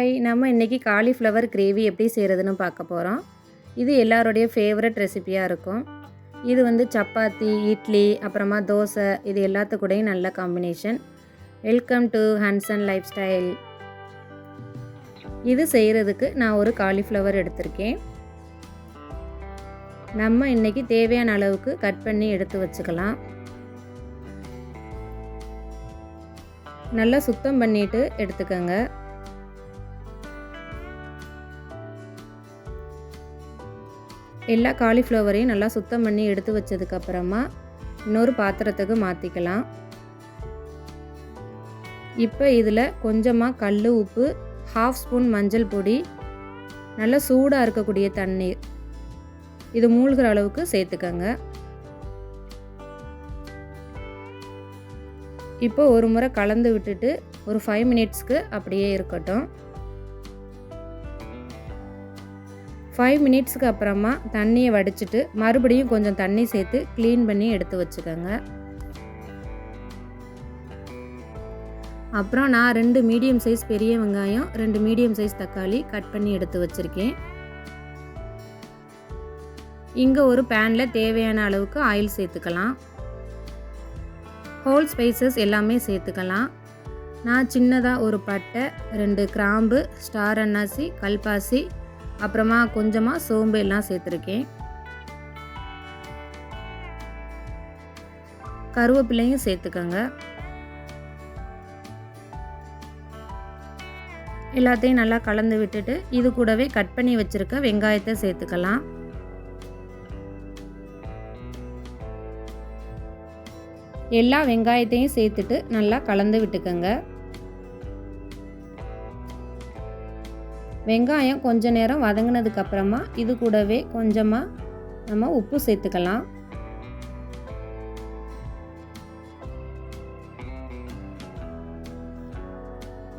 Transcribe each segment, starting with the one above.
Hi, நம்ம இன்றைக்கி cauliflower gravy எப்படி செய்கிறதுன்னு பார்க்க போகிறோம். இது எல்லாருடைய ஃபேவரட் ரெசிபியாக இருக்கும். இது வந்து சப்பாத்தி, இட்லி, அப்புறமா தோசை, இது எல்லாத்துக்கூடையும் நல்ல combination. Welcome to Hansan lifestyle. இது செய்கிறதுக்கு நான் ஒரு காலிஃப்ளவர் எடுத்திருக்கேன். நம்ம இன்றைக்கி தேவையான அளவுக்கு கட் பண்ணி எடுத்து வச்சுக்கலாம். நல்லா சுத்தம் பண்ணிவிட்டு எடுத்துக்கோங்க. எல்லா காலிஃப்ளவரையும் நல்லா சுத்தம் பண்ணி எடுத்து வச்சதுக்கப்புறமா இன்னொரு பாத்திரத்துக்கு மாற்றிக்கலாம். இப்போ இதில் கொஞ்சமாக கல் உப்பு, 1/2 ஸ்பூன் மஞ்சள் பொடி, நல்லா சூடாக இருக்கக்கூடிய தண்ணீர், இது மூழ்கிற அளவுக்கு சேர்த்துக்கங்க. இப்போ ஒரு முறை கலந்து விட்டுட்டு ஒரு 5 மினிட்ஸ்க்கு அப்படியே இருக்கட்டும். 5 மினிட்ஸ்க்கு அப்புறமா தண்ணியை வடிச்சிட்டு மறுபடியும் கொஞ்சம் தண்ணி சேர்த்து க்ளீன் பண்ணி எடுத்து வச்சுக்கோங்க. அப்புறம் நான் 2 மீடியம் சைஸ் பெரிய வெங்காயம், 2 மீடியம் சைஸ் தக்காளி கட் பண்ணி எடுத்து வச்சுருக்கேன். இங்கே ஒரு பேனில் தேவையான அளவுக்கு ஆயில் சேர்த்துக்கலாம். ஹோல் ஸ்பைசஸ் எல்லாமே சேர்த்துக்கலாம். நான் சின்னதாக ஒரு பட்டை, 2 கிராம்பு, ஸ்டார் அன்னாசி, கல்பாசி, அப்புறமா கொஞ்சமாக சோம்பு எல்லாம் சேர்த்துருக்கேன். கருவேப்பிலையும் சேர்த்துக்கோங்க. எல்லாத்தையும் நல்லா கலந்து விட்டுட்டு இது கூடவே கட் பண்ணி வச்சுருக்க வெங்காயத்தை சேர்த்துக்கலாம். எல்லா வெங்காயத்தையும் சேர்த்துட்டு நல்லா கலந்து விட்டுக்கோங்க. வெங்காயம் கொஞ்ச நேரம் வதங்கினதுக்கு அப்புறமா இது கூடவே கொஞ்சமாக நம்ம உப்பு சேர்த்துக்கலாம்.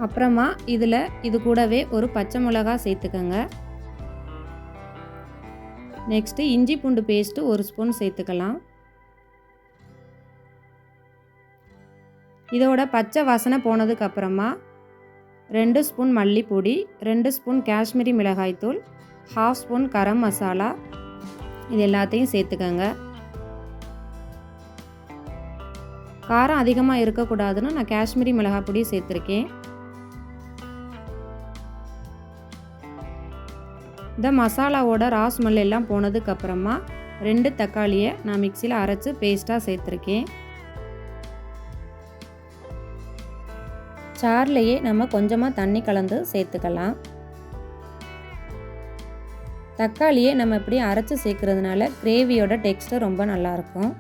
அப்புறமா இதில் இது கூடவே ஒரு பச்சை மிளகாய் சேர்த்துக்கோங்க. நெக்ஸ்ட்டு இஞ்சி பூண்டு பேஸ்ட்டு 1 ஸ்பூன் சேர்த்துக்கலாம். இதோட பச்சை வாசனை போனதுக்கு அப்புறமா 2 ஸ்பூன் மல்லிப்பொடி, 2 ஸ்பூன் காஷ்மீரி மிளகாய்த்தூள், 1/2 ஸ்பூன் கரம் மசாலா, இது எல்லாத்தையும் சேர்த்துக்கோங்க. காரம் அதிகமாக இருக்கக்கூடாதுன்னு நான் காஷ்மீரி மிளகாய் பொடி சேர்த்துருக்கேன். இந்த மசாலாவோட ரா ஸ்மெல் எல்லாம் போனதுக்கப்புறமா 2 தக்காளியை நான் மிக்சியில் அரைச்சி பேஸ்ட்டாக சேர்த்துருக்கேன். சார்லையே நம்ம கொஞ்சமாக தண்ணி கலந்து சேர்த்துக்கலாம். தக்காளியை நம்ம இப்படி அரைச்சி சேர்க்கறதுனால கிரேவியோட டெக்ஸ்டர் ரொம்ப நல்லாயிருக்கும்.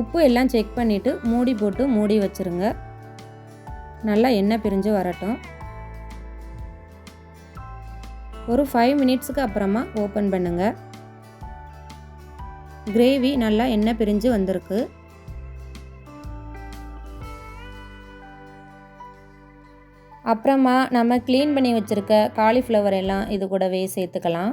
உப்பு எல்லாம் செக் பண்ணிவிட்டு மூடி போட்டு மூடி வச்சுருங்க. நல்லா எண்ணெய் பிரிஞ்சு வரட்டும். ஒரு 5 மினிட்ஸுக்கு அப்புறமா ஓப்பன் பண்ணுங்கள். கிரேவி நல்லா எண்ணெய் பிரிஞ்சு வந்திருக்கு. அப்புறமா நம்ம க்ளீன் பண்ணி வச்சுருக்க காலிஃப்ளவர் எல்லாம் இது கூடவே சேர்த்துக்கலாம்.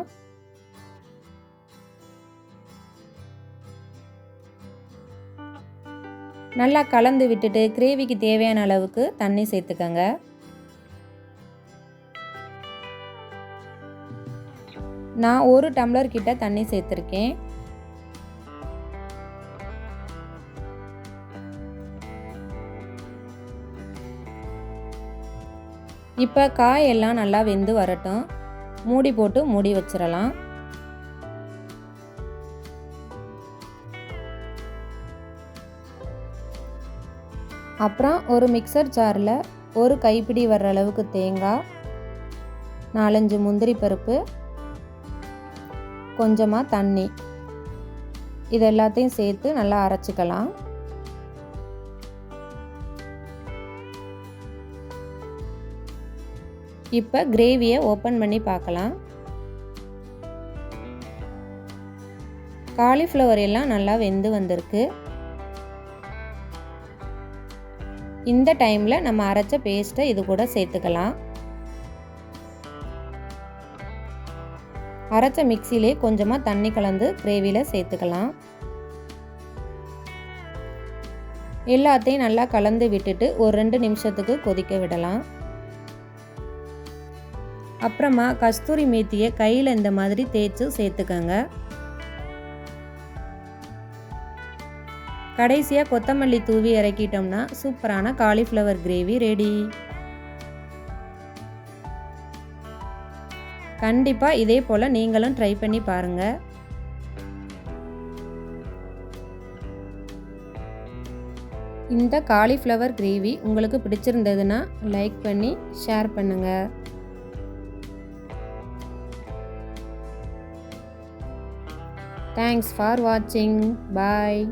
நல்லா கலந்து விட்டுட்டு கிரேவிக்கு தேவையான அளவுக்கு தண்ணி சேர்த்துக்கங்க. நான் 1 டம்ளர் கிட்ட தண்ணி சேர்த்துருக்கேன். இப்போ காயெல்லாம் நல்லா வெந்து வரட்டும். மூடி போட்டு மூடி வச்சிடலாம். அப்புறம் ஒரு மிக்சர் ஜாரில் 1 கைப்பிடி வர்ற அளவுக்கு தேங்காய், 4-5 முந்திரி பருப்பு, கொஞ்சமாக தண்ணி, இது எல்லாத்தையும் சேர்த்து நல்லா அரைச்சிக்கலாம். இப்போ கிரேவியை ஓப்பன் பண்ணி பார்க்கலாம். காலிஃப்ளவர் எல்லாம் நல்லா வெந்து வந்திருக்கு. இந்த டைமில் நம்ம அரைச்ச பேஸ்ட்டை இது கூட சேர்த்துக்கலாம். அரைச்ச மிக்சிலே கொஞ்சமாக தண்ணி கலந்து கிரேவியில் சேர்த்துக்கலாம். எல்லாத்தையும் நல்லா கலந்து விட்டுட்டு ஒரு 2 நிமிஷத்துக்கு கொதிக்க விடலாம். அப்புறமா கஸ்தூரி மேத்தியை கையில் இந்த மாதிரி தேய்ச்சி சேர்த்துக்கங்க. கடைசியாக கொத்தமல்லி தூவி இறக்கிட்டோம்னா சூப்பரான காலிஃப்ளவர் கிரேவி ரெடி. கண்டிப்பாக இதே போல் நீங்களும் ட்ரை பண்ணி பாருங்கள். இந்த காலிஃப்ளவர் கிரேவி உங்களுக்கு பிடிச்சிருந்ததுன்னா லைக் பண்ணி ஷேர் பண்ணுங்கள். தேங்க்ஸ் ஃபார் வாட்சிங். பாய்.